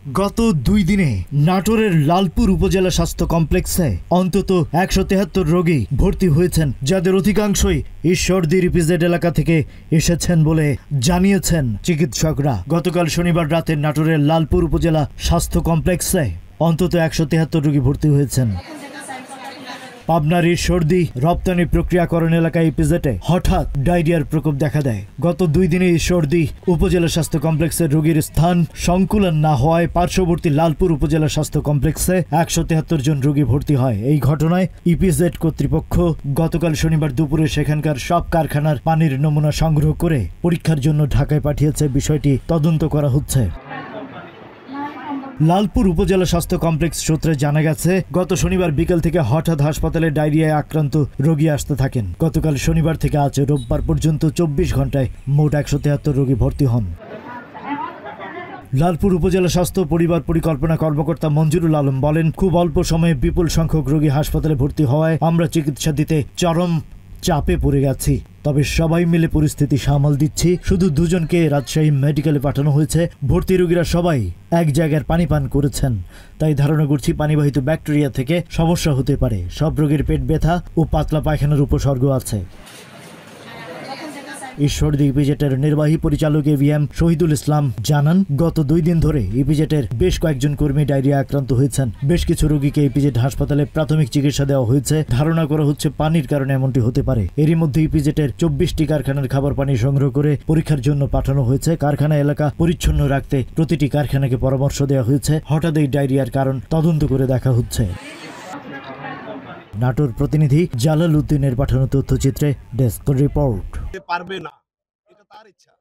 গত ২ দিনে নাটোরের লালপুর উপজেলা স্বাস্থ্য কমপ্লেক্সে অন্তত ১৭৩ রোগী ভর্তি হয়েছেন, যাদের অধিকাংশই ঈশ্বরদীর ইপিজেড এলাকা থেকে এসেছেন বলে জানিয়েছেন চিকিৎসকরা। গতকাল শনিবার রাতে নাটোরের লালপুর উপজেলা স্বাস্থ্য কমপ্লেক্সে অন্তত ১৭৩ রোগী ভর্তি হয়েছেন। পাবনার ঈশ্বরদী রপ্তানি প্রক্রিয়াকরণ এলাকায় ইপিজেডে হঠাৎ ডায়রিয়ার প্রকোপ দেখা দেয়। গত ২ দিনে ঈশ্বরদী উপজেলা স্বাস্থ্য কমপ্লেক্সের রোগীর স্থান সংকুলন না হওয়ায় পার্শ্ববর্তী লালপুর উপজেলা স্বাস্থ্য কমপ্লেক্সে ১৭৩ জন রোগী ভর্তি হয়। এই ঘটনায় ইপিজেড কর্তৃপক্ষ গতকাল শনিবার দুপুরে সেখানকার সব কারখানার পানির নমুনা সংগ্রহ করে পরীক্ষার জন্য ঢাকায় পাঠিয়েছে। বিষয়টি তদন্ত করা হচ্ছে। লালপুর উপজেলা স্বাস্থ্য কমপ্লেক্স সূত্রে জানা গেছে, গত শনিবার বিকেল থেকে হঠাৎ হাসপাতালে ডায়রিয়ায় আক্রান্ত রোগী আসতে থাকেন। গতকাল শনিবার থেকে আজ রোববার পর্যন্ত ২৪ ঘন্টায় মোট ১৭৩ রোগী ভর্তি হন। লালপুর উপজেলা স্বাস্থ্য পরিবার পরিকল্পনা কর্মকর্তা মঞ্জুরুল আলম বলেন, খুব অল্প সময়ে বিপুল সংখ্যক রোগী হাসপাতালে ভর্তি হওয়ায় আমরা চিকিৎসা দিতে চরম চাপে পড়ে গেছি। তবে সবাই মিলে পরিস্থিতি সামাল দিচ্ছি। শুধু ২ জনকে রাজশাহী মেডিকেলে পাঠানো হয়েছে। ভর্তি রোগীরা সবাই এক জায়গার পানি পান করেছেন, তাই ধারণা করছি পানিবাহিত ব্যাকটেরিয়া থেকে সমস্যা হতে পারে। সব রোগীর পেট ব্যথা ও পাতলা পায়খানার উপসর্গ আছে। ঈশ্বরদী ইপিজেটের নির্বাহী পরিচালক এভিএম শহীদুল ইসলাম জানান, গত ২ দিন ধরে ইপিজেটের বেশ কয়েকজন কর্মী ডায়রিয়া আক্রান্ত হয়েছেন। বেশ কিছু রোগীকে ইপিজেট হাসপাতালে প্রাথমিক চিকিৎসা দেওয়া হয়েছে। ধারণা করা হচ্ছে পানির কারণে এমনটি হতে পারে। এরই মধ্যে ইপিজেটের ২৪টি কারখানার খাবার পানি সংগ্রহ করে পরীক্ষার জন্য পাঠানো হয়েছে। কারখানা এলাকা পরিচ্ছন্ন রাখতে প্রতিটি কারখানাকে পরামর্শ দেওয়া হয়েছে। হঠাৎ এই ডায়রিয়ার কারণ তদন্ত করে দেখা হচ্ছে। নাটোর প্রতিনিধি জালাল উদ্দিনের পাঠানো তথ্যচিত্রে ডেস্ক রিপোর্ট। পারবে না, এটা তার ইচ্ছা।